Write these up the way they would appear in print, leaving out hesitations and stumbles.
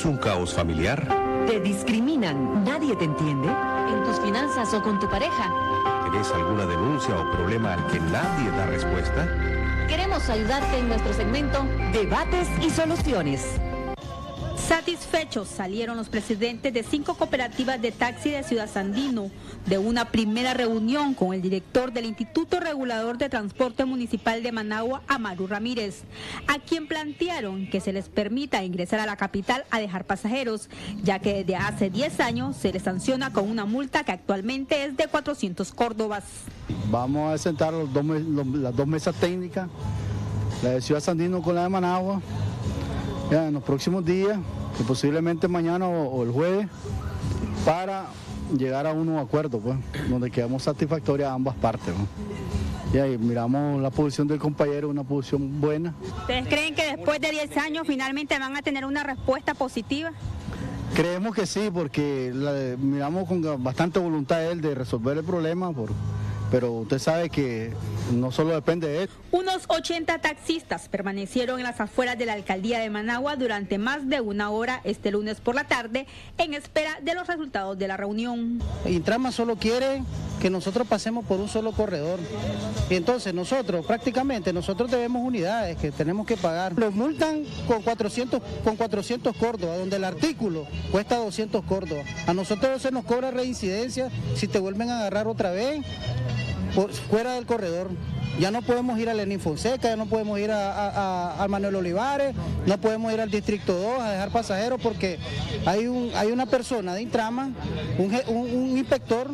¿Tienes un caos familiar? ¿Te discriminan? ¿Nadie te entiende? ¿En tus finanzas o con tu pareja? ¿Tienes alguna denuncia o problema al que nadie da respuesta? Queremos ayudarte en nuestro segmento Debates y soluciones. Satisfechos salieron los presidentes de 5 cooperativas de taxi de Ciudad Sandino de una primera reunión con el director del Instituto Regulador de Transporte Municipal de Managua, Amaru Ramírez, a quien plantearon que se les permita ingresar a la capital a dejar pasajeros, ya que desde hace 10 años se les sanciona con una multa que actualmente es de 400 córdobas. Vamos a sentar las dos mesas técnicas, la de Ciudad Sandino con la de Managua, ya en los próximos días, que posiblemente mañana o el jueves, para llegar a unos acuerdos, pues, donde quedamos satisfactorias a ambas partes, pues. Y ahí miramos la posición del compañero, una posición buena. ¿Ustedes creen que después de 10 años finalmente van a tener una respuesta positiva? Creemos que sí, porque miramos con bastante voluntad él de resolver el problema, pero usted sabe que no solo depende de él. Unos 80 taxistas permanecieron en las afueras de la alcaldía de Managua durante más de una hora este lunes por la tarde en espera de los resultados de la reunión. Intrama solo quiere que nosotros pasemos por un solo corredor y entonces nosotros debemos unidades que tenemos que pagar. Los multan con 400 córdobas, donde el artículo cuesta 200 córdobas. A nosotros se nos cobra reincidencia si te vuelven a agarrar otra vez fuera del corredor. Ya no podemos ir a Lenín Fonseca, ya no podemos ir a Manuel Olivares, no podemos ir al Distrito 2 a dejar pasajeros porque hay una persona de Intrama, un inspector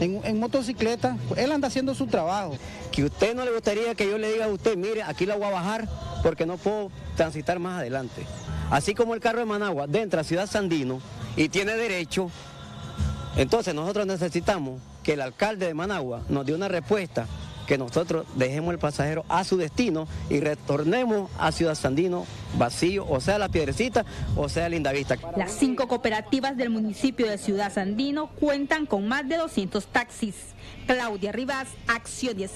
en motocicleta, él anda haciendo su trabajo. Que a usted no le gustaría que yo le diga a usted, mire, aquí la voy a bajar porque no puedo transitar más adelante. Así como el carro de Managua entra a Ciudad Sandino y tiene derecho, entonces nosotros necesitamos que el alcalde de Managua nos dé una respuesta, que nosotros dejemos el pasajero a su destino y retornemos a Ciudad Sandino vacío, o sea La Piedrecita, o sea Lindavista. Las 5 cooperativas del municipio de Ciudad Sandino cuentan con más de 200 taxis. Claudia Rivas, Acción 10.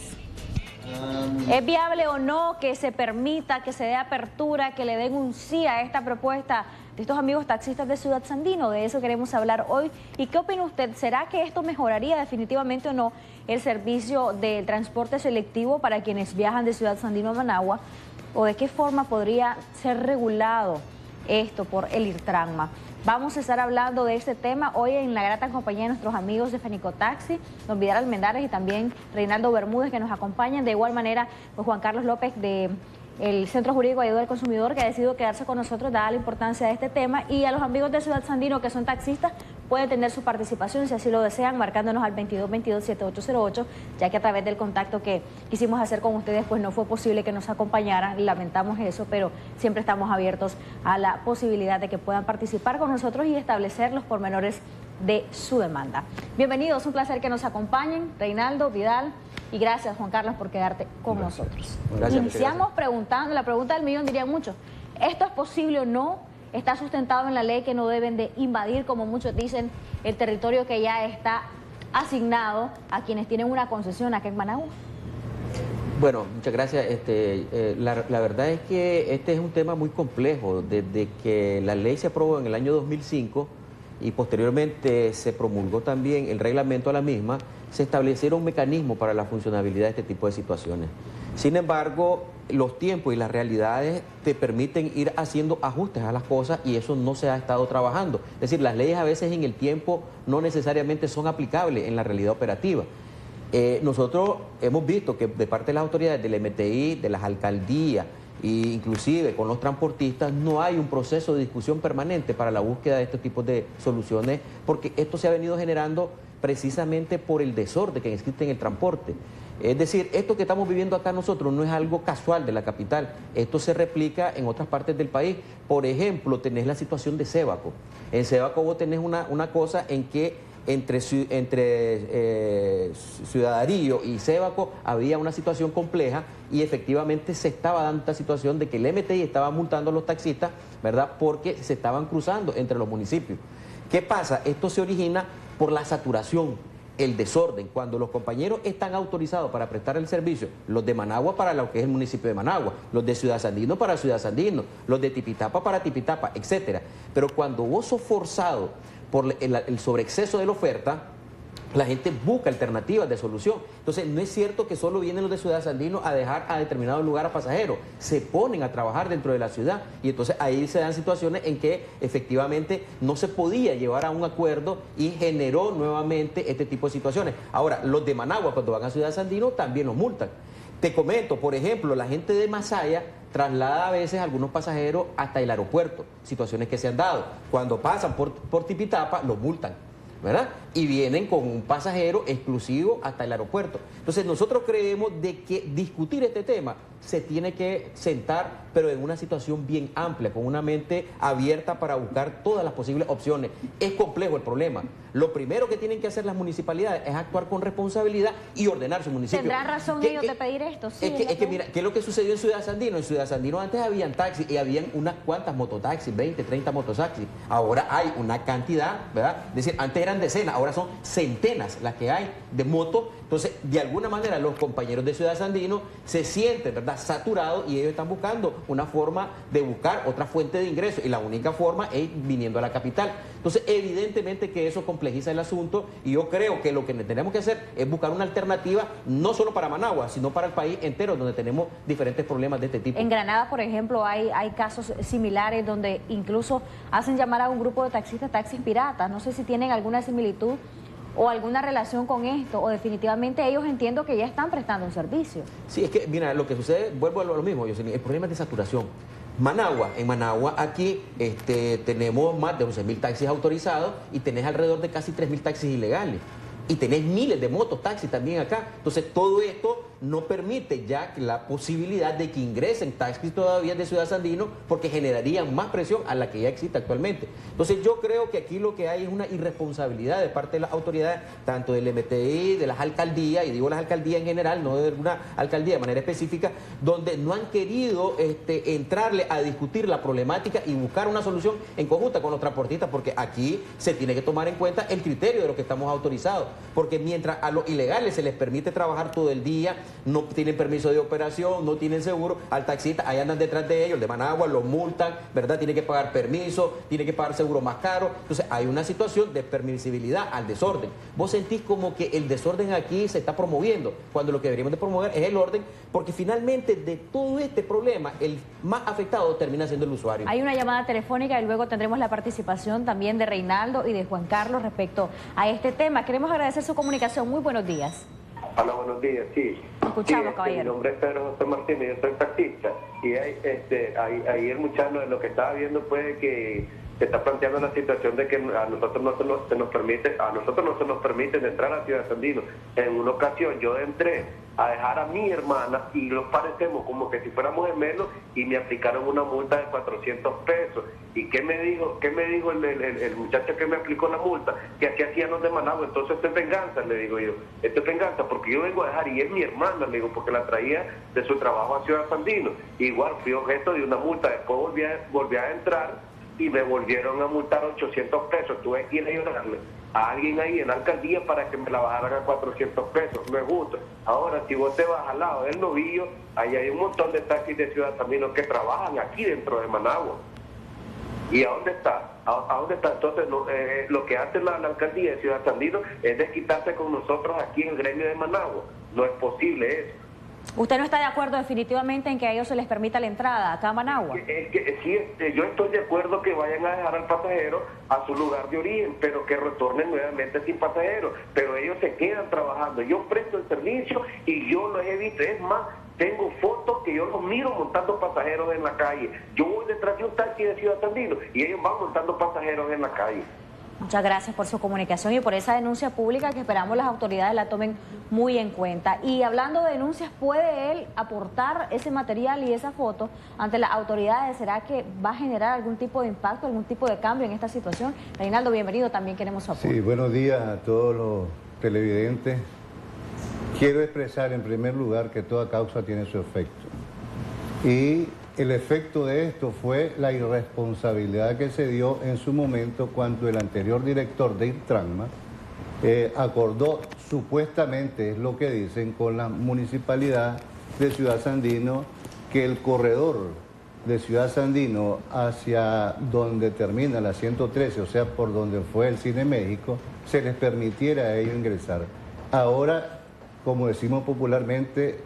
¿Es viable o no que se permita, que se dé apertura, que le den un sí a esta propuesta de estos amigos taxistas de Ciudad Sandino? De eso queremos hablar hoy. ¿Y qué opina usted? ¿Será que esto mejoraría definitivamente o no el servicio de transporte selectivo para quienes viajan de Ciudad Sandino a Managua? ¿O de qué forma podría ser regulado esto por el Irtranma? Vamos a estar hablando de este tema hoy en la grata compañía de nuestros amigos de Fenicotaxi, don Vidal Almendares y también Reinaldo Bermúdez, que nos acompañan. De igual manera, pues Juan Carlos López de el Centro Jurídico de Ayuda al Consumidor, que ha decidido quedarse con nosotros dada la importancia de este tema, y a los amigos de Ciudad Sandino que son taxistas pueden tener su participación si así lo desean, marcándonos al 2222-7808, ya que a través del contacto que quisimos hacer con ustedes pues no fue posible que nos acompañaran, lamentamos eso, pero siempre estamos abiertos a la posibilidad de que puedan participar con nosotros y establecer los pormenores de su demanda. Bienvenidos, un placer que nos acompañen, Reinaldo, Vidal, y gracias, Juan Carlos, por quedarte con nosotros. Gracias, iniciamos preguntando, la pregunta del millón dirían muchos, ¿esto es posible o no? ¿Está sustentado en la ley que no deben de invadir, como muchos dicen, el territorio que ya está asignado a quienes tienen una concesión aquí en Managua? Bueno, muchas gracias. La verdad es que este es un tema muy complejo. Desde que la ley se aprobó en el año 2005 y posteriormente se promulgó también el reglamento a la misma, se establecieron mecanismos para la funcionabilidad de este tipo de situaciones. Sin embargo, los tiempos y las realidades te permiten ir haciendo ajustes a las cosas y eso no se ha estado trabajando. Es decir, las leyes a veces en el tiempo no necesariamente son aplicables en la realidad operativa. Nosotros hemos visto que de parte de las autoridades del MTI, de las alcaldías e inclusive con los transportistas no hay un proceso de discusión permanente para la búsqueda de estos tipos de soluciones, porque esto se ha venido generando precisamente por el desorden que existe en el transporte. Es decir, esto que estamos viviendo acá nosotros no es algo casual de la capital, esto se replica en otras partes del país. Por ejemplo, tenés la situación de Sébaco. En Sébaco vos tenés una cosa en que entre Ciudad Darío y Sébaco había una situación compleja y efectivamente se estaba dando esta situación de que el MTI estaba multando a los taxistas, ¿verdad?, porque se estaban cruzando entre los municipios. ¿Qué pasa? Esto se origina por la saturación. el desorden, cuando los compañeros están autorizados para prestar el servicio, los de Managua para lo que es el municipio de Managua, los de Ciudad Sandino para Ciudad Sandino, los de Tipitapa para Tipitapa, etcétera. Pero cuando vos sos forzado por el sobreexceso de la oferta, la gente busca alternativas de solución. Entonces, no es cierto que solo vienen los de Ciudad Sandino a dejar a determinado lugar a pasajeros. Se ponen a trabajar dentro de la ciudad y entonces ahí se dan situaciones en que efectivamente no se podía llevar a un acuerdo y generó nuevamente este tipo de situaciones. Ahora, los de Managua cuando van a Ciudad Sandino también los multan. Te comento, por ejemplo, la gente de Masaya traslada a veces a algunos pasajeros hasta el aeropuerto, situaciones que se han dado. Cuando pasan por Tipitapa, los multan, ¿verdad? Y vienen con un pasajero exclusivo hasta el aeropuerto. Entonces nosotros creemos de que discutir este tema se tiene que sentar, pero en una situación bien amplia, con una mente abierta para buscar todas las posibles opciones. Es complejo el problema. Lo primero que tienen que hacer las municipalidades es actuar con responsabilidad y ordenar su municipio. ¿Tendrán razón ellos de pedir esto? Sí, es que mira, ¿qué es lo que sucedió en Ciudad Sandino? En Ciudad Sandino antes habían taxis y habían unas cuantas mototaxis, 20, 30 mototaxis. Ahora hay una cantidad, ¿verdad? Es decir, antes eran decenas, ahora son centenas las que hay de motos. Entonces, de alguna manera, los compañeros de Ciudad Sandino se sienten, ¿verdad?, saturados y ellos están buscando una forma de buscar otra fuente de ingresos y la única forma es viniendo a la capital. Entonces, evidentemente que eso complejiza el asunto y yo creo que lo que tenemos que hacer es buscar una alternativa no solo para Managua, sino para el país entero, donde tenemos diferentes problemas de este tipo. En Granada, por ejemplo, hay casos similares donde incluso hacen llamar a un grupo de taxistas taxis piratas. No sé si tienen alguna similitud o alguna relación con esto, o definitivamente ellos entiendo que ya están prestando un servicio. Sí, es que, mira, lo que sucede, vuelvo a lo mismo, Yoselin, el problema es de saturación. En Managua aquí tenemos más de 11.000 taxis autorizados y tenés alrededor de casi 3.000 taxis ilegales. Y tenés miles de motos, taxis también acá. Entonces, todo esto no permite ya la posibilidad de que ingresen taxis todavía de Ciudad Sandino porque generarían más presión a la que ya existe actualmente. Entonces, yo creo que aquí lo que hay es una irresponsabilidad de parte de las autoridades, tanto del MTI, de las alcaldías, y digo las alcaldías en general, no de alguna alcaldía de manera específica, donde no han querido entrarle a discutir la problemática y buscar una solución en conjunta con los transportistas, porque aquí se tiene que tomar en cuenta el criterio de lo que estamos autorizados. Porque mientras a los ilegales se les permite trabajar todo el día, no tienen permiso de operación, no tienen seguro, al taxista ahí andan detrás de ellos, de Managua, los multan, ¿verdad? Tiene que pagar permiso, tiene que pagar seguro más caro. Entonces hay una situación de permisibilidad al desorden. Vos sentís como que el desorden aquí se está promoviendo, cuando lo que deberíamos de promover es el orden, porque finalmente de todo este problema, el más afectado termina siendo el usuario. Hay una llamada telefónica y luego tendremos la participación también de Reinaldo y de Juan Carlos respecto a este tema. Queremos agradecer su comunicación. Muy buenos días. Hola, buenos días, sí. Escuchamos, caballero. Mi nombre es Pedro José Martínez, yo soy taxista. Y ahí el muchacho, lo que estaba viendo fue que se está planteando la situación de que a nosotros no se nos permite entrar a Ciudad Sandino. En una ocasión yo entré a dejar a mi hermana y nos parecemos como que si fuéramos gemelos y me aplicaron una multa de 400 pesos. ¿Y qué me dijo el muchacho que me aplicó la multa? Que aquí hacían los de Managua. Entonces esto es venganza, le digo yo. Esto es venganza porque yo vengo a dejar y es mi hermana, le digo, porque la traía de su trabajo a Ciudad Sandino. Igual fui objeto de una multa, después volví a entrar y me volvieron a multar 800 pesos. Tuve que ir a ayudarle a alguien ahí en la alcaldía para que me la bajaran a 400 pesos. No es justo. Ahora, si vos te vas al lado del Novillo, ahí hay un montón de taxis de Ciudad Sandino que trabajan aquí dentro de Managua. ¿Y a dónde está? ¿A dónde está? Entonces, lo que hace la alcaldía de Ciudad Sandino es desquitarse con nosotros aquí en el gremio de Managua. No es posible eso. ¿Usted no está de acuerdo definitivamente en que a ellos se les permita la entrada acá a Managua? Sí, yo estoy de acuerdo que vayan a dejar al pasajero a su lugar de origen, pero que retornen nuevamente sin pasajeros. Pero ellos se quedan trabajando. Yo presto el servicio y yo los he visto. Es más, tengo fotos que yo los miro montando pasajeros en la calle. Yo voy detrás de un taxi de Ciudad Sandino y ellos van montando pasajeros en la calle. Muchas gracias por su comunicación y por esa denuncia pública que esperamos las autoridades la tomen muy en cuenta. Y hablando de denuncias, ¿puede él aportar ese material y esa foto ante las autoridades? ¿Será que va a generar algún tipo de impacto, algún tipo de cambio en esta situación? Reinaldo, bienvenido, también queremos su apoyo. Sí, buenos días a todos los televidentes. Quiero expresar en primer lugar que toda causa tiene su efecto. Y el efecto de esto fue la irresponsabilidad que se dio en su momento cuando el anterior director de Intranma acordó supuestamente, es lo que dicen, con la municipalidad de Ciudad Sandino, que el corredor de Ciudad Sandino hacia donde termina la 113, o sea, por donde fue el Cine México, se les permitiera a ellos ingresar. Ahora, como decimos popularmente,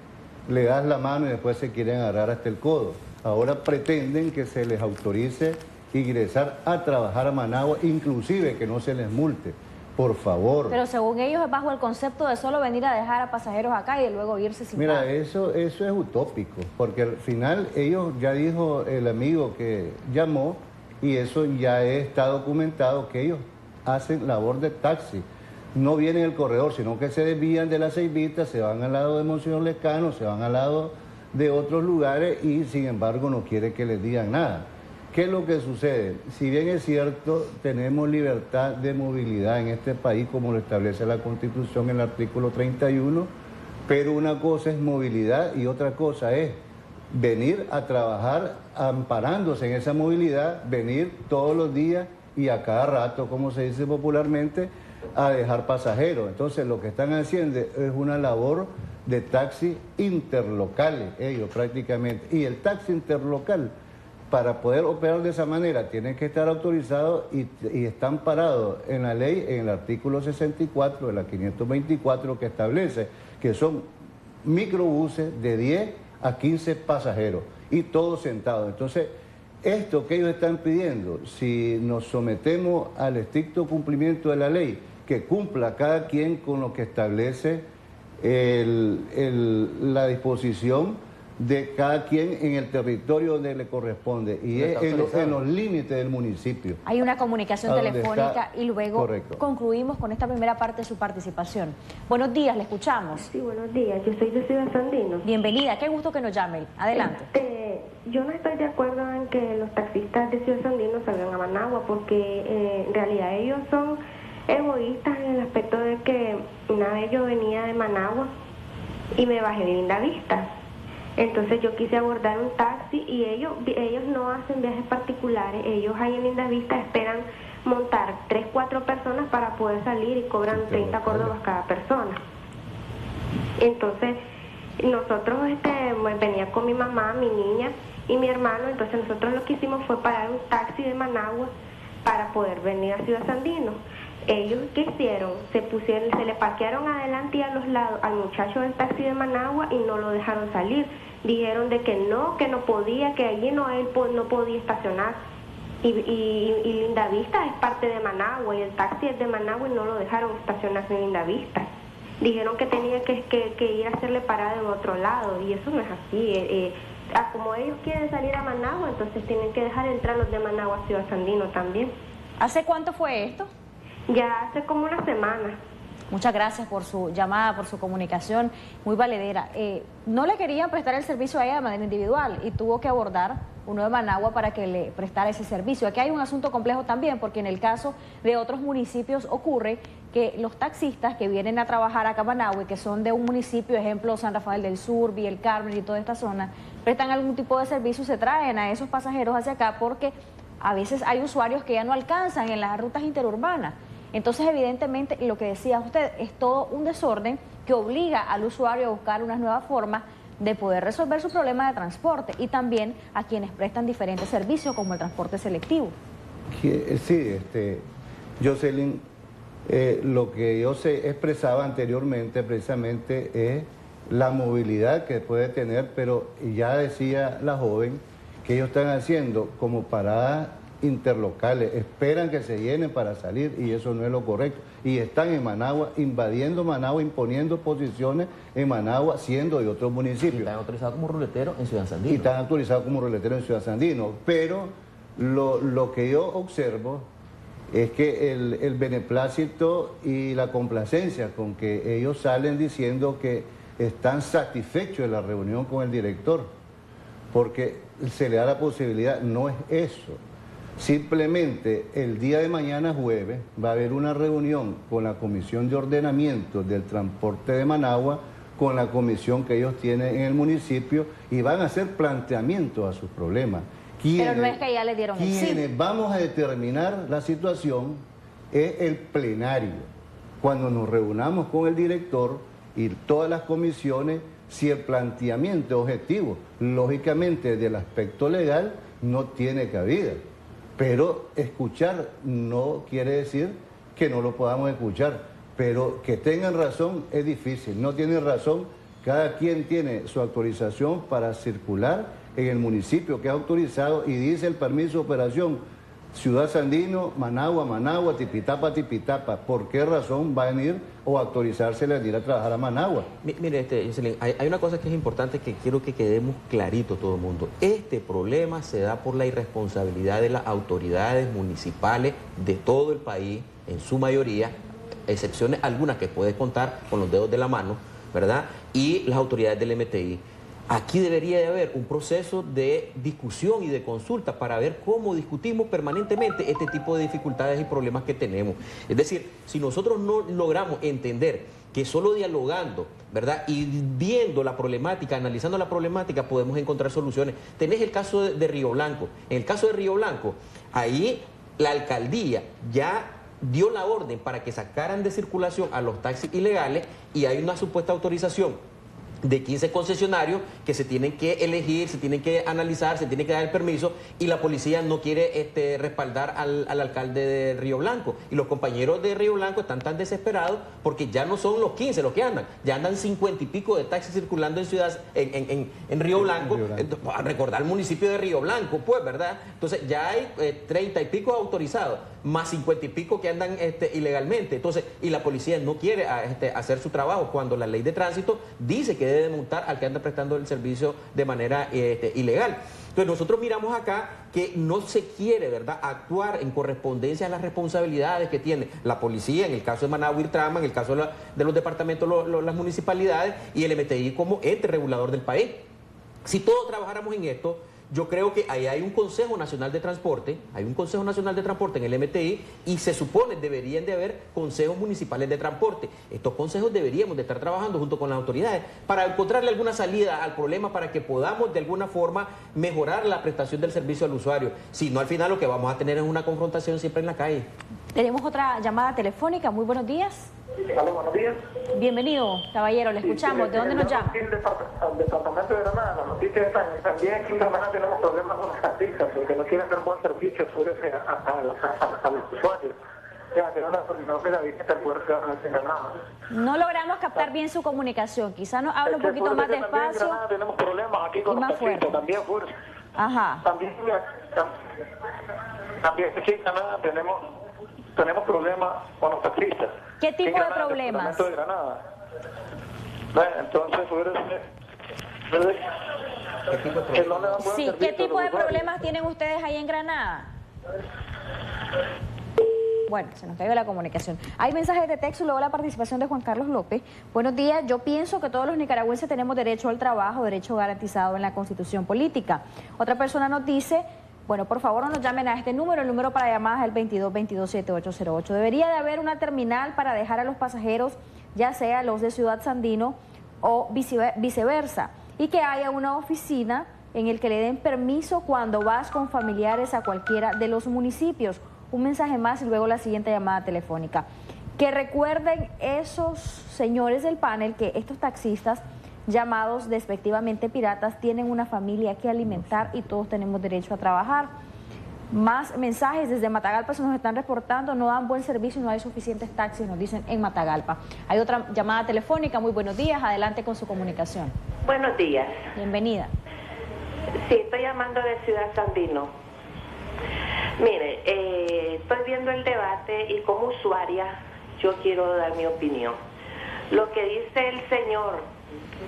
le das la mano y después se quieren agarrar hasta el codo. Ahora pretenden que se les autorice ingresar a trabajar a Managua, inclusive que no se les multe. Por favor. Pero según ellos es bajo el concepto de solo venir a dejar a pasajeros acá y de luego irse sin Mira, pago. eso es utópico, porque al final ellos, ya dijo el amigo que llamó, y eso ya está documentado, que ellos hacen labor de taxi. No vienen el corredor, sino que se desvían de la Ceibita, se van al lado de Monseñor Lescano, se van al lado de otros lugares y sin embargo no quiere que les digan nada. ¿Qué es lo que sucede? Si bien es cierto, tenemos libertad de movilidad en este país, como lo establece la Constitución en el artículo 31, pero una cosa es movilidad y otra cosa es venir a trabajar amparándose en esa movilidad, venir todos los días y a cada rato, como se dice popularmente, a dejar pasajeros. Entonces lo que están haciendo es una labor de taxi interlocales, ellos prácticamente. Y el taxi interlocal, para poder operar de esa manera, tienen que estar autorizados y están parados en la ley, en el artículo 64 de la 524, que establece que son microbuses de 10 a 15 pasajeros y todos sentados. Entonces, esto que ellos están pidiendo, si nos sometemos al estricto cumplimiento de la ley, que cumpla cada quien con lo que establece la disposición de cada quien en el territorio donde le corresponde, y es en los límites del municipio. Hay una comunicación telefónica y luego correcto. Concluimos con esta primera parte de su participación. Buenos días, le escuchamos. Sí, buenos días, yo soy de Ciudad Sandino. Bienvenida, qué gusto que nos llame. Adelante. Yo no estoy de acuerdo en que los taxistas de Ciudad Sandino salgan a Managua, porque en realidad ellos son egoístas en el aspecto de que una vez yo venía de Managua y me bajé de Lindavista. Entonces yo quise abordar un taxi y ellos no hacen viajes particulares, ellos ahí en Lindavista esperan montar 3, 4 personas para poder salir y cobran 30 córdobas cada persona. Entonces nosotros venía con mi mamá, mi niña y mi hermano, entonces nosotros lo que hicimos fue parar un taxi de Managua para poder venir a Ciudad Sandino. Ellos, ¿qué hicieron? Se le parquearon adelante y a los lados al muchacho del taxi de Managua y no lo dejaron salir. Dijeron de que no podía, que allí él no podía estacionar. Y Lindavista es parte de Managua y el taxi es de Managua y no lo dejaron estacionarse en Lindavista. Dijeron que tenía que ir a hacerle parada en otro lado y eso no es así. Como ellos quieren salir a Managua, entonces tienen que dejar entrar los de Managua a Ciudad Sandino también. ¿Hace cuánto fue esto? Ya hace como una semana. Muchas gracias por su llamada, por su comunicación, muy valedera. No le querían prestar el servicio a ella de manera individual y tuvo que abordar uno de Managua para que le prestara ese servicio. Aquí hay un asunto complejo también, porque en el caso de otros municipios ocurre que los taxistas que vienen a trabajar acá a Managua y que son de un municipio, ejemplo San Rafael del Sur, Villa El Carmen y toda esta zona, prestan algún tipo de servicio y se traen a esos pasajeros hacia acá porque a veces hay usuarios que ya no alcanzan en las rutas interurbanas. Entonces, evidentemente, lo que decía usted es todo un desorden que obliga al usuario a buscar unas nuevas formas de poder resolver su problema de transporte y también a quienes prestan diferentes servicios como el transporte selectivo. Sí, Jocelyn, lo que yo expresaba anteriormente precisamente es la movilidad que puede tener, pero ya decía la joven que ellos están haciendo como paradas interlocales, esperan que se llenen para salir y eso no es lo correcto. Y están en Managua, invadiendo Managua, imponiendo posiciones en Managua, siendo de otros municipios. Y están autorizados como ruleteros en Ciudad Sandino. Y están autorizados como ruleteros en Ciudad Sandino. Pero lo que yo observo es que el beneplácito y la complacencia con que ellos salen diciendo que están satisfechos de la reunión con el director, porque se le da la posibilidad, no es eso. Simplemente el día de mañana jueves va a haber una reunión con la Comisión de Ordenamiento del Transporte de Managua, con la comisión que ellos tienen en el municipio y van a hacer planteamientos a sus problemas. Pero no es que ya le dieron el sí. Quienes vamos a determinar la situación es el plenario. cuando nos reunamos con el director y todas las comisiones, si el planteamiento objetivo, lógicamente del aspecto legal, no tiene cabida. Pero escuchar no quiere decir que no lo podamos escuchar, pero que tengan razón es difícil, no tienen razón, cada quien tiene su autorización para circular en el municipio que es autorizado y dice el permiso de operación Ciudad Sandino, Managua, Managua, Tipitapa, Tipitapa. ¿Por qué razón va a venir o autorizarse a ir a trabajar a Managua? Mire, Jocelyn, hay una cosa que es importante que quiero que quedemos clarito todo el mundo. Este problema se da por la irresponsabilidad de las autoridades municipales de todo el país, en su mayoría, excepciones algunas que puedes contar con los dedos de la mano, ¿verdad? Y las autoridades del MTI. Aquí debería de haber un proceso de discusión y de consulta para ver cómo discutimos permanentemente este tipo de dificultades y problemas que tenemos. Es decir, si nosotros no logramos entender que solo dialogando, ¿verdad? Y viendo la problemática, analizando la problemática, podemos encontrar soluciones. Tenés el caso de Río Blanco. En el caso de Río Blanco, ahí la alcaldía ya dio la orden para que sacaran de circulación a los taxis ilegales y hay una supuesta autorización de 15 concesionarios que se tienen que elegir, se tienen que analizar, se tiene que dar el permiso y la policía no quiere respaldar al alcalde de Río Blanco. Y los compañeros de Río Blanco están tan desesperados porque ya no son los 15 los que andan, ya andan 50 y pico de taxis circulando en Río Blanco. A recordar el municipio de Río Blanco, pues, ¿verdad? Entonces ya hay 30 y pico autorizados, más 50 y pico que andan ilegalmente. Entonces, y la policía no quiere hacer su trabajo cuando la ley de tránsito dice que debe multar al que anda prestando el servicio de manera ilegal. Entonces nosotros miramos acá que no se quiere, ¿verdad?, actuar en correspondencia a las responsabilidades que tiene la policía, en el caso de Managua y Trama, en el caso de los departamentos, las municipalidades y el MTI como ente regulador del país. Si todos trabajáramos en esto, yo creo que ahí hay un Consejo Nacional de Transporte, en el MTI y se supone deberían de haber consejos municipales de transporte. Estos consejos deberíamos de estar trabajando junto con las autoridades para encontrarle alguna salida al problema para que podamos de alguna forma mejorar la prestación del servicio al usuario. Si no, al final lo que vamos a tener es una confrontación siempre en la calle. Tenemos otra llamada telefónica. Muy buenos días. Hola, buenos días. Bienvenido, caballero, le escuchamos. ¿De dónde nos llama? Al departamento de Granada. La noticia es también aquí en Granada tenemos problemas con las taxistas porque no quieren dar buen servicio a los usuarios. No logramos captar bien su comunicación. Quizá nos hable un poquito más despacio. En Granada tenemos problemas aquí con los taxistas, también fuerte. Ajá. También aquí en Granada tenemos problemas con los taxistas. ¿Qué tipo de problemas? De Granada. Entonces, sí, ¿qué tipo de problemas tienen ustedes ahí en Granada? Bueno, se nos cayó la comunicación. Hay mensajes de texto y luego la participación de Juan Carlos López. Buenos días, yo pienso que todos los nicaragüenses tenemos derecho al trabajo, derecho garantizado en la Constitución política. Otra persona nos dice, bueno, por favor no nos llamen a este número, el número para llamadas es el 2222-7808. Debería de haber una terminal para dejar a los pasajeros, ya sea los de Ciudad Sandino o viceversa, y que haya una oficina en el que le den permiso cuando vas con familiares a cualquiera de los municipios. Un mensaje más y luego la siguiente llamada telefónica. Que recuerden esos señores del panel que estos taxistas llamados despectivamente piratas tienen una familia que alimentar y todos tenemos derecho a trabajar. Más mensajes desde Matagalpa se nos están reportando, no dan buen servicio, no hay suficientes taxis, nos dicen en Matagalpa. Hay otra llamada telefónica, muy buenos días, adelante con su comunicación. Buenos días. Bienvenida. Sí, estoy llamando de Ciudad Sandino. Mire, estoy viendo el debate y como usuaria yo quiero dar mi opinión. Lo que dice el señor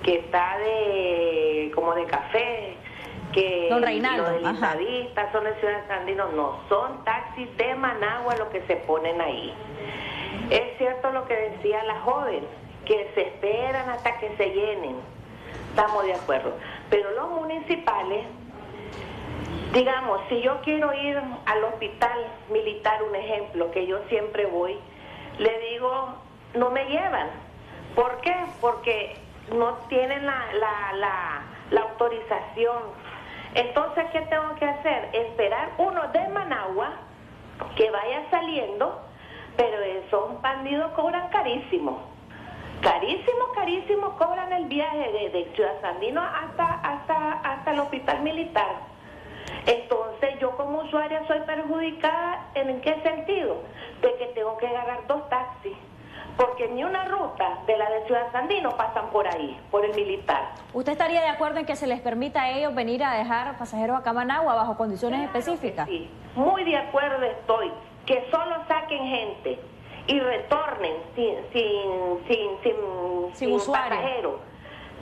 que está como de café, que Don Reinaldo, los delicadistas son de Ciudad Sandino, no, son taxis de Managua los que se ponen ahí. Es cierto lo que decía la joven, que se esperan hasta que se llenen, estamos de acuerdo, pero los municipales, digamos, si yo quiero ir al hospital militar, un ejemplo, que yo siempre voy, le digo, no me llevan. ¿Por qué? Porque no tienen la autorización. Entonces, ¿qué tengo que hacer? Esperar uno de Managua que vaya saliendo pero esos bandidos cobran carísimo. Carísimo cobran el viaje de Ciudad Sandino hasta el hospital militar. Entonces yo como usuaria soy perjudicada, ¿en qué sentido? De que tengo que agarrar 2 taxis, porque ni una ruta de la de Ciudad Sandino pasan por ahí, por el militar. ¿Usted estaría de acuerdo en que se les permita a ellos venir a dejar pasajeros a Managua bajo condiciones específicas? Sí, muy de acuerdo estoy, que solo saquen gente y retornen sin pasajeros,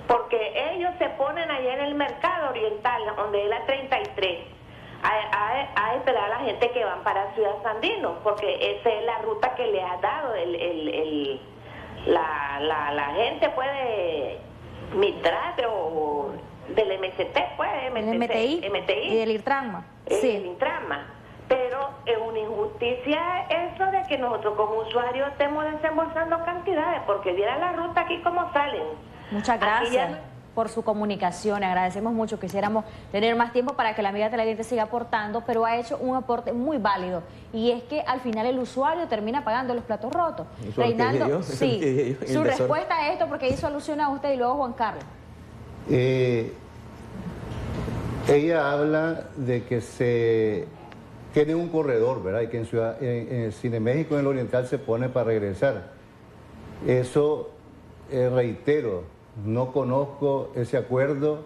porque ellos se ponen allá en el mercado oriental, donde es la 33, a esperar a la gente que van para Ciudad Sandino, porque esa es la ruta que le ha dado la gente puede Mitrate o del MST, pues, MTI y del Intranma. Sí. El Intranma. Pero es una injusticia eso de que nosotros como usuarios estemos desembolsando cantidades, porque viera la ruta aquí como salen. Muchas gracias por su comunicación, agradecemos mucho. Quisiéramos tener más tiempo para que la amiga televidente siga aportando, pero ha hecho un aporte muy válido, y es que al final el usuario termina pagando los platos rotos. Reinaldo, sí, su respuesta a esto, porque hizo alusión a usted y luego Juan Carlos. Ella habla de que se tiene un corredor, ¿verdad? Y que en Cineméxico, en el Oriental, se pone para regresar. Eso, reitero, no conozco ese acuerdo,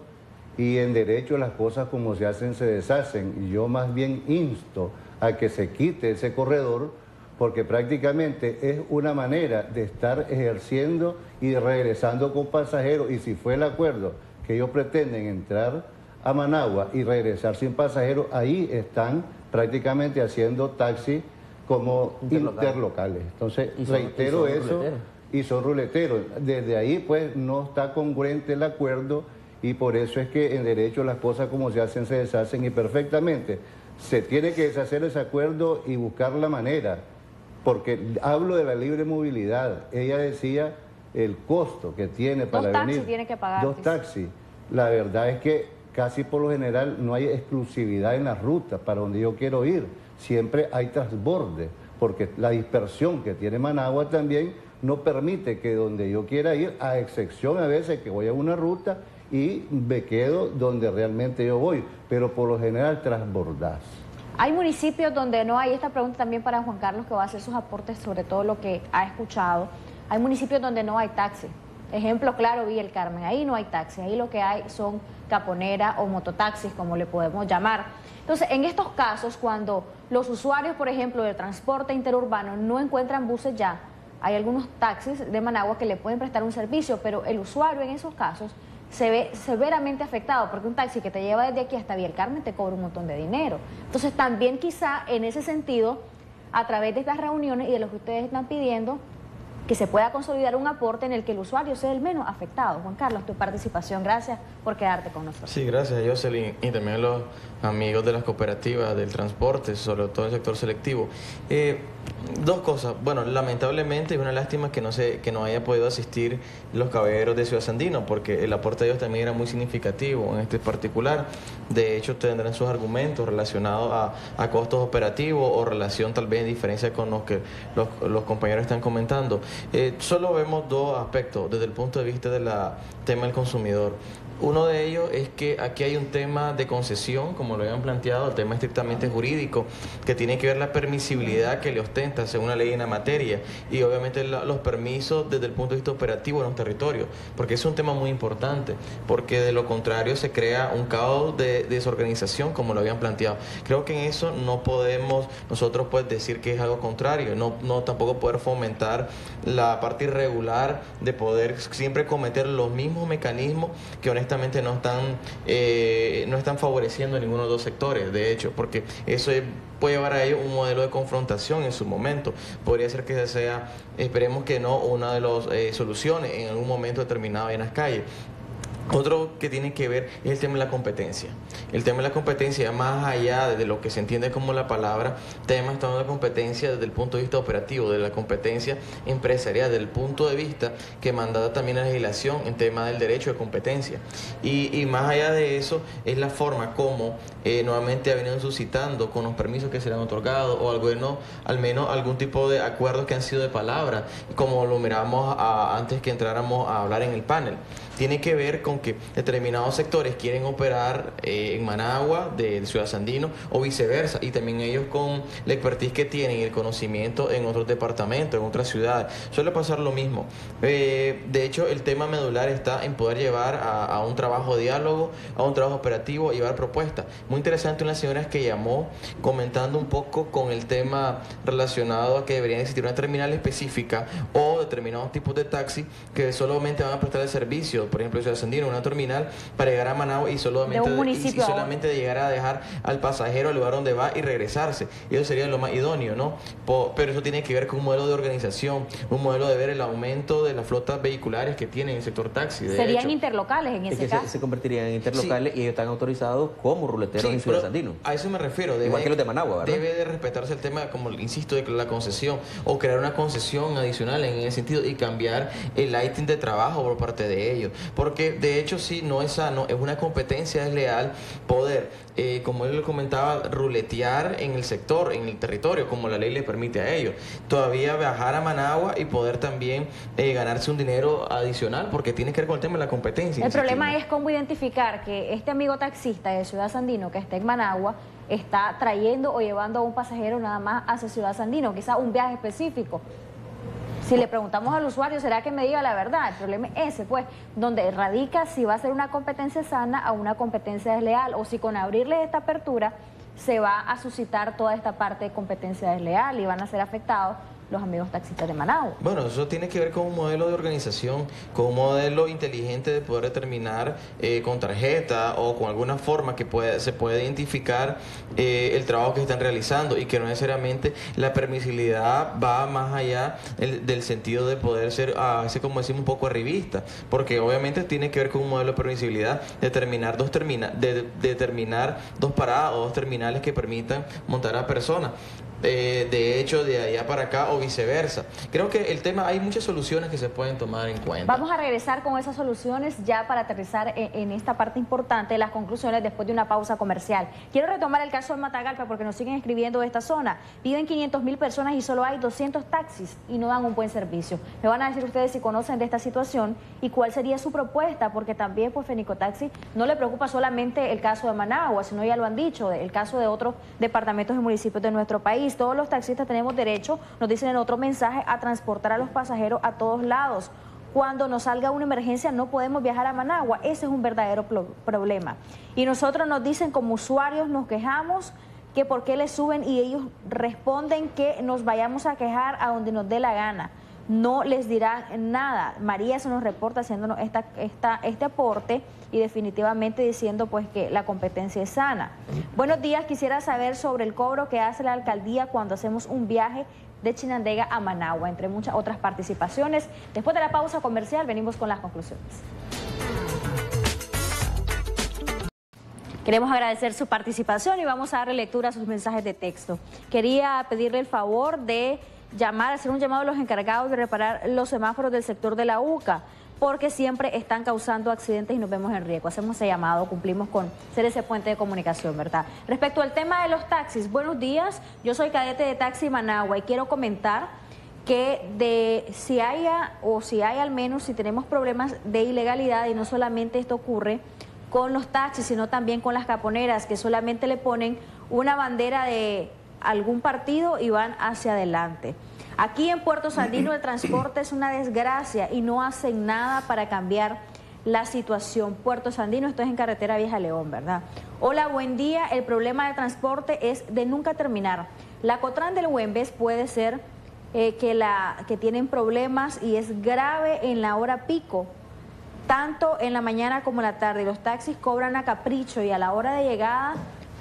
y en derecho las cosas como se hacen se deshacen. Y yo más bien insto a que se quite ese corredor, porque prácticamente es una manera de estar ejerciendo y regresando con pasajeros. Y si fue el acuerdo que ellos pretenden entrar a Managua y regresar sin pasajeros, ahí están prácticamente haciendo taxis como interlocales. Entonces, reitero eso, y son ruleteros. Desde ahí, pues, no está congruente el acuerdo, y por eso es que en derecho las cosas como se hacen se deshacen, y perfectamente se tiene que deshacer ese acuerdo y buscar la manera, porque hablo de la libre movilidad. Ella decía el costo que tiene para venir. 2 taxis tiene que pagar. 2 taxis. La verdad es que casi por lo general no hay exclusividad en las rutas para donde yo quiero ir. Siempre hay transborde, porque la dispersión que tiene Managua también no permite que donde yo quiera ir, a excepción a veces que voy a una ruta y me quedo donde realmente yo voy, pero por lo general transbordás. Hay municipios donde no hay, esta pregunta también para Juan Carlos, que va a hacer sus aportes sobre todo lo que ha escuchado. Hay municipios donde no hay taxi. Ejemplo claro, Villa El Carmen, ahí no hay taxi, ahí lo que hay son caponeras o mototaxis, como le podemos llamar. Entonces, en estos casos, cuando los usuarios, por ejemplo, del transporte interurbano no encuentran buses ya, hay algunos taxis de Managua que le pueden prestar un servicio, pero el usuario en esos casos se ve severamente afectado, porque un taxi que te lleva desde aquí hasta Villa El Carmen te cobra un montón de dinero. Entonces, también quizá en ese sentido, a través de estas reuniones y de lo que ustedes están pidiendo, que se pueda consolidar un aporte en el que el usuario sea el menos afectado. Juan Carlos, tu participación, gracias por quedarte con nosotros. Sí, gracias, Jocelyn, y también a los amigos de las cooperativas del transporte, sobre todo el sector selectivo. 2 cosas. Bueno, lamentablemente es una lástima que no haya podido asistir los caballeros de Ciudad Sandino, porque el aporte de ellos también era muy significativo en este particular. De hecho, tendrán sus argumentos relacionados a costos operativos o relación tal vez en diferencia con los que los compañeros están comentando. Solo vemos 2 aspectos desde el punto de vista del tema del consumidor. Uno de ellos es que aquí hay un tema de concesión, como lo habían planteado, el tema estrictamente jurídico, que tiene que ver la permisibilidad que le ostenta según la ley en la materia, y obviamente los permisos desde el punto de vista operativo en los territorios, porque es un tema muy importante, porque de lo contrario se crea un caos de desorganización, como lo habían planteado. Creo que en eso no podemos nosotros pues decir que es algo contrario, no tampoco poder fomentar la parte irregular de poder siempre cometer los mismos mecanismos que honestamente no están favoreciendo a ninguno de los 2 sectores, de hecho, porque eso puede llevar a ello un modelo de confrontación en su momento. Podría ser que esperemos que no, una de las soluciones en algún momento determinado en las calles. Otro que tiene que ver es el tema de la competencia. El tema de la competencia, más allá de lo que se entiende como la palabra, tema está hablando de competencia desde el punto de vista operativo, de la competencia empresarial, desde el punto de vista que manda también la legislación en tema del derecho de competencia. Y más allá de eso, es la forma como nuevamente ha venido suscitando con los permisos que se le han otorgado o al menos algún tipo de acuerdos que han sido de palabra, como lo miramos antes que entráramos a hablar en el panel. Tiene que ver con que determinados sectores quieren operar en Managua, de Ciudad Sandino, o viceversa, y también ellos con la expertise que tienen y el conocimiento en otros departamentos, en otras ciudades. Suele pasar lo mismo. De hecho, el tema medular está en poder llevar a un trabajo de diálogo, a un trabajo operativo, y llevar propuestas. Muy interesante una señora que llamó comentando un poco con el tema relacionado a que debería existir una terminal específica o determinados tipos de taxi que solamente van a prestar el servicio, por ejemplo, Ciudad Sandino, una terminal para llegar a Managua y solamente llegar a dejar al pasajero al lugar donde va y regresarse. Y eso sería lo más idóneo, ¿no? Pero eso tiene que ver con un modelo de organización, un modelo de ver el aumento de las flotas vehiculares que tiene el sector taxi. Serían interlocales en ese caso. Se convertirían en interlocales, sí, y ellos están autorizados como ruleteros en Ciudad Sandino. A eso me refiero. Igual que los de Managua, ¿verdad? Debe de respetarse el tema, como insisto, de la concesión o crear una concesión adicional en ese sentido y cambiar el ítem de trabajo por parte de ellos. Porque de hecho sí, no es sano, es una competencia desleal poder, como él lo comentaba, ruletear en el sector, en el territorio, como la ley le permite a ellos. Todavía viajar a Managua y poder también ganarse un dinero adicional, porque tiene que ver con el tema de la competencia. El problema es cómo identificar que este amigo taxista de Ciudad Sandino que está en Managua está trayendo o llevando a un pasajero nada más hacia Ciudad Sandino, quizá un viaje específico. Si le preguntamos al usuario, ¿será que me diga la verdad? El problema es ese, pues, donde radica si va a ser una competencia sana o una competencia desleal, o si con abrirle esta apertura se va a suscitar toda esta parte de competencia desleal y van a ser afectados los amigos taxistas de Managua. Bueno, eso tiene que ver con un modelo de organización, con un modelo inteligente de poder determinar con tarjeta o con alguna forma que se pueda identificar el trabajo que están realizando, y que no necesariamente la permisibilidad va más allá del sentido de poder ser, así como decimos, un poco arribista, porque obviamente tiene que ver con un modelo de permisibilidad, determinar dos paradas o dos terminales que permitan montar a personas. De hecho, de allá para acá o viceversa. Creo que el tema, hay muchas soluciones que se pueden tomar en cuenta. Vamos a regresar con esas soluciones ya para aterrizar en esta parte importante de las conclusiones después de una pausa comercial. Quiero retomar el caso de Matagalpa porque nos siguen escribiendo de esta zona. Viven 500.000 personas y solo hay 200 taxis y no dan un buen servicio. Me van a decir ustedes si conocen de esta situación y cuál sería su propuesta, porque también pues Fenicotaxi no le preocupa solamente el caso de Managua, sino ya lo han dicho, el caso de otros departamentos y municipios de nuestro país. Todos los taxistas tenemos derecho, nos dicen en otro mensaje, a transportar a los pasajeros a todos lados. Cuando nos salga una emergencia no podemos viajar a Managua, ese es un verdadero problema. Y nosotros nos dicen como usuarios, nos quejamos que por qué les suben y ellos responden que nos vayamos a quejar a donde nos dé la gana. No les dirán nada. María se nos reporta haciéndonos este aporte y definitivamente diciendo pues que la competencia es sana. Buenos días, quisiera saber sobre el cobro que hace la alcaldía cuando hacemos un viaje de Chinandega a Managua, entre muchas otras participaciones. Después de la pausa comercial venimos con las conclusiones. Queremos agradecer su participación y vamos a darle lectura a sus mensajes de texto. Quería pedirle el favor de hacer un llamado a los encargados de reparar los semáforos del sector de la UCA, porque siempre están causando accidentes y nos vemos en riesgo. Hacemos ese llamado, cumplimos con ser ese puente de comunicación, ¿verdad? Respecto al tema de los taxis, buenos días, yo soy cadete de Taxi Managua y quiero comentar que si hay al menos, si tenemos problemas de ilegalidad, y no solamente esto ocurre con los taxis, sino también con las caponeras, que solamente le ponen una bandera de algún partido y van hacia adelante. Aquí en Puerto Sandino el transporte es una desgracia y no hacen nada para cambiar la situación. Puerto Sandino, esto es en carretera Vieja León, ¿verdad? Hola, buen día. El problema de transporte es de nunca terminar. La Cotran del Güembes puede ser que tienen problemas y es grave en la hora pico, tanto en la mañana como en la tarde. Los taxis cobran a capricho y a la hora de llegada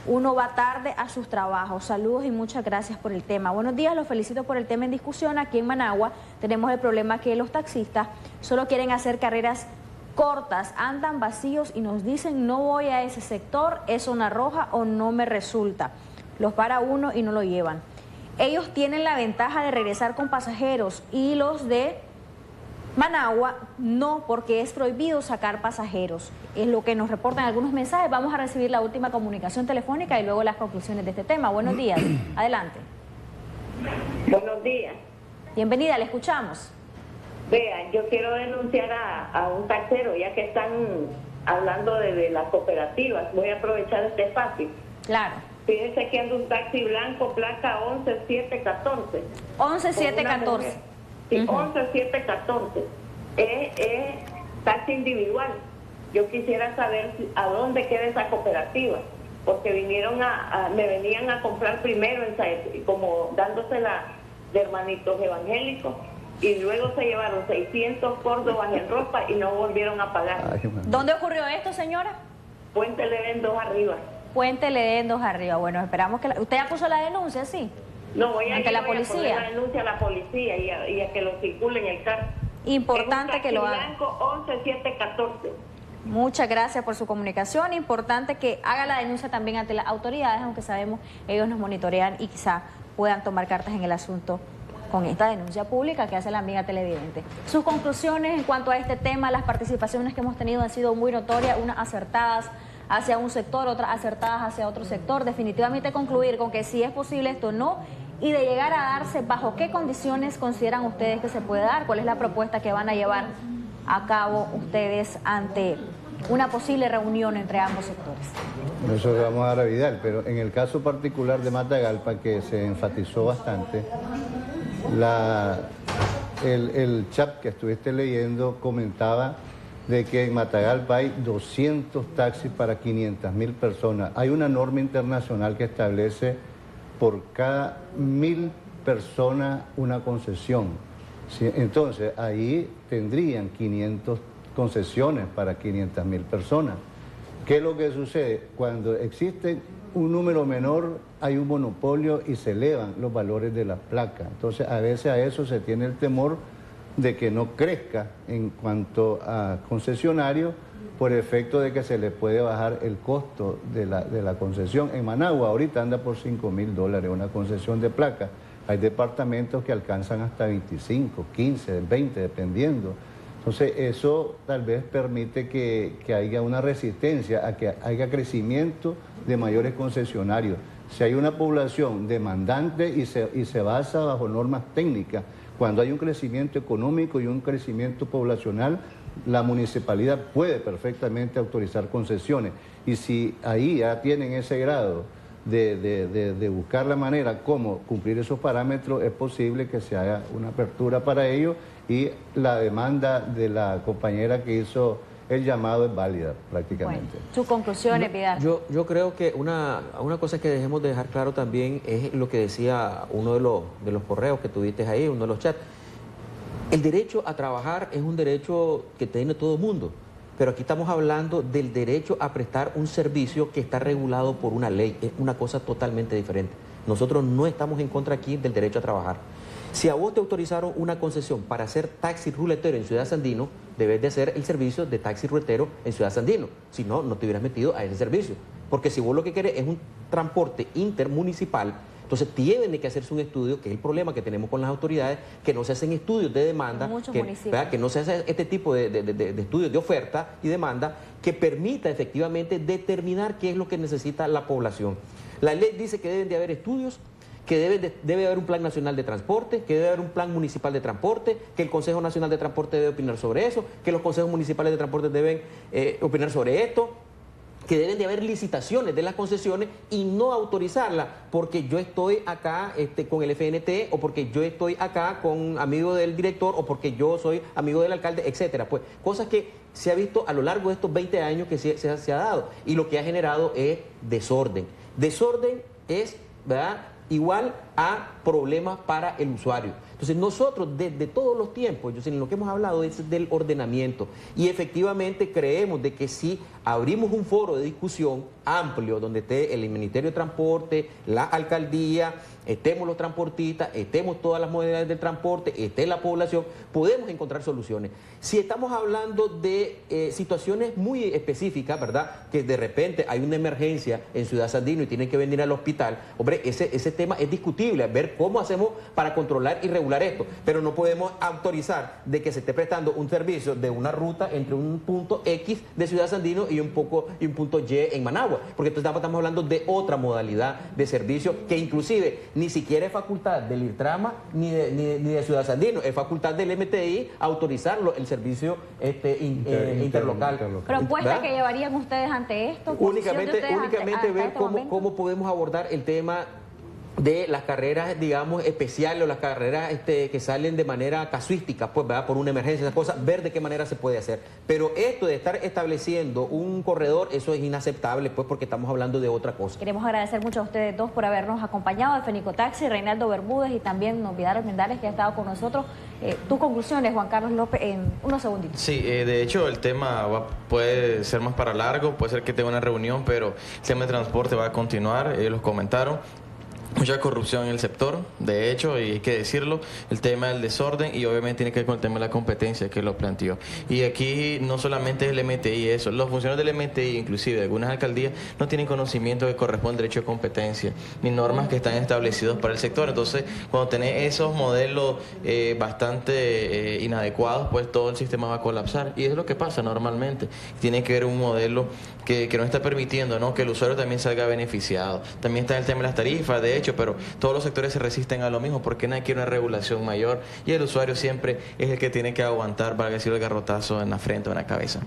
uno va tarde a sus trabajos. Saludos y muchas gracias por el tema. Buenos días, los felicito por el tema en discusión. Aquí en Managua tenemos el problema que los taxistas solo quieren hacer carreras cortas, andan vacíos y nos dicen no voy a ese sector, es zona roja o no me resulta. Los para uno y no lo llevan. Ellos tienen la ventaja de regresar con pasajeros y los de Managua no, porque es prohibido sacar pasajeros. Es lo que nos reportan algunos mensajes. Vamos a recibir la última comunicación telefónica y luego las conclusiones de este tema. Buenos días. Adelante. Buenos días. Bienvenida, le escuchamos. Vean, yo quiero denunciar a un taxero, ya que están hablando de las cooperativas. Voy a aprovechar este espacio. Claro. Fíjense que anda un taxi blanco, placa 11714. 11714. Sí, 11714. Es taxi individual. Yo quisiera saber a dónde queda esa cooperativa, porque vinieron me venían a comprar primero, como dándosela de hermanitos evangélicos, y luego se llevaron 600 córdobas en ropa y no volvieron a pagar. ¿Dónde ocurrió esto, señora? Puente Ledén 2 arriba. Puente Ledén 2 arriba. Bueno, esperamos que... ¿Usted ya puso la denuncia, sí? No, voy a ante la voy policía. A poner la denuncia a la policía y a que lo circulen el carro. Importante que lo haga. Blanco 11714. Muchas gracias por su comunicación. Importante que haga la denuncia también ante las autoridades, aunque sabemos ellos nos monitorean y quizá puedan tomar cartas en el asunto con esta denuncia pública que hace la amiga televidente. Sus conclusiones en cuanto a este tema, las participaciones que hemos tenido han sido muy notorias, unas acertadas hacia un sector, otras acertadas hacia otro sector. Definitivamente concluir con que si es posible esto o no, y de llegar a darse, bajo qué condiciones consideran ustedes que se puede dar, cuál es la propuesta que van a llevar a cabo ustedes ante una posible reunión entre ambos sectores. Nosotros vamos a dar a Vidal, pero en el caso particular de Matagalpa, que se enfatizó bastante, el chat que estuviste leyendo comentaba de que en Matagalpa hay 200 taxis para 500.000 personas. Hay una norma internacional que establece por cada 1.000 personas una concesión. ¿Sí? Entonces, ahí tendrían 500 concesiones para 500.000 personas. ¿Qué es lo que sucede? Cuando existe un número menor, hay un monopolio y se elevan los valores de las placas. Entonces, a veces a eso se tiene el temor de que no crezca en cuanto a concesionarios, por efecto de que se le puede bajar el costo de la concesión. En Managua ahorita anda por $5.000 una concesión de placa. Hay departamentos que alcanzan hasta 25, 15, 20, dependiendo. Entonces eso tal vez permite que haya una resistencia a que haya crecimiento de mayores concesionarios. Si hay una población demandante y se basa bajo normas técnicas, cuando hay un crecimiento económico y un crecimiento poblacional, la municipalidad puede perfectamente autorizar concesiones. Y si ahí ya tienen ese grado de buscar la manera como cumplir esos parámetros, es posible que se haga una apertura para ello y la demanda de la compañera que hizo el llamado es válida prácticamente. Bueno, sus conclusiones, Vidal. Yo creo que una cosa que dejemos de dejar claro también es lo que decía uno de los correos que tuviste ahí, uno de los chats. El derecho a trabajar es un derecho que tiene todo el mundo, pero aquí estamos hablando del derecho a prestar un servicio que está regulado por una ley, es una cosa totalmente diferente. Nosotros no estamos en contra aquí del derecho a trabajar. Si a vos te autorizaron una concesión para hacer taxi ruletero en Ciudad Sandino, debes de hacer el servicio de taxi ruletero en Ciudad Sandino. Si no, no te hubieras metido a ese servicio. Porque si vos lo que querés es un transporte intermunicipal, entonces tiene que hacerse un estudio, que es el problema que tenemos con las autoridades, que no se hacen estudios de demanda, que no se hace este tipo de estudios de oferta y demanda, que permita efectivamente determinar qué es lo que necesita la población. La ley dice que deben de haber estudios, que debe haber un plan nacional de transporte, que debe haber un plan municipal de transporte, que el Consejo Nacional de Transporte debe opinar sobre eso, que los consejos municipales de transporte deben opinar sobre esto, que deben de haber licitaciones de las concesiones y no autorizarlas porque yo estoy acá con el FNT o porque yo estoy acá con amigo del director o porque yo soy amigo del alcalde, etcétera. Pues cosas que se ha visto a lo largo de estos 20 años que se ha dado y lo que ha generado es desorden. Desorden es, ¿verdad?, igual a problemas para el usuario. Entonces nosotros desde todos los tiempos, en lo que hemos hablado es del ordenamiento y efectivamente creemos de que si abrimos un foro de discusión amplio donde esté el Ministerio de Transporte, la alcaldía, estemos los transportistas, estemos todas las modalidades del transporte, esté la población, podemos encontrar soluciones. Si estamos hablando de situaciones muy específicas, ¿verdad? Que de repente hay una emergencia en Ciudad Sandino y tienen que venir al hospital, hombre, ese tema es discutible, ver cómo hacemos para controlar y regular esto, pero no podemos autorizar de que se esté prestando un servicio de una ruta entre un punto X de Ciudad Sandino y un punto Y en Managua, porque entonces estamos hablando de otra modalidad de servicio que inclusive ni siquiera es facultad del IRTRAMA ni de Ciudad Sandino, es facultad del MTI autorizarlo, el servicio interlocal. ¿Propuesta que llevarían ustedes ante esto? Únicamente ver cómo podemos abordar el tema de las carreras, digamos, especiales o las carreras que salen de manera casuística, pues, ¿verdad? Por una emergencia, esas cosas, ver de qué manera se puede hacer. Pero esto de estar estableciendo un corredor, eso es inaceptable, pues, porque estamos hablando de otra cosa. Queremos agradecer mucho a ustedes dos por habernos acompañado, al Fenicotaxi, Reinaldo Bermúdez y también Novidad Armendáriz, que ha estado con nosotros. Tus conclusiones, Juan Carlos López, en unos segunditos. Sí, de hecho el tema puede ser más para largo, puede ser que tenga una reunión, pero el tema de transporte va a continuar, ellos los comentaron. Mucha corrupción en el sector, de hecho, y hay que decirlo, el tema del desorden y obviamente tiene que ver con el tema de la competencia que lo planteó. Y aquí no solamente es el MTI eso, los funcionarios del MTI, inclusive de algunas alcaldías, no tienen conocimiento que corresponde al derecho de competencia, ni normas que están establecidos para el sector. Entonces, cuando tenés esos modelos bastante inadecuados, pues todo el sistema va a colapsar. Y es lo que pasa normalmente. Tiene que haber un modelo que no está permitiendo, ¿no?, que el usuario también salga beneficiado. También está el tema de las tarifas, de hecho, pero todos los sectores se resisten a lo mismo porque nadie quiere una regulación mayor y el usuario siempre es el que tiene que aguantar para que sirva el garrotazo en la frente o en la cabeza.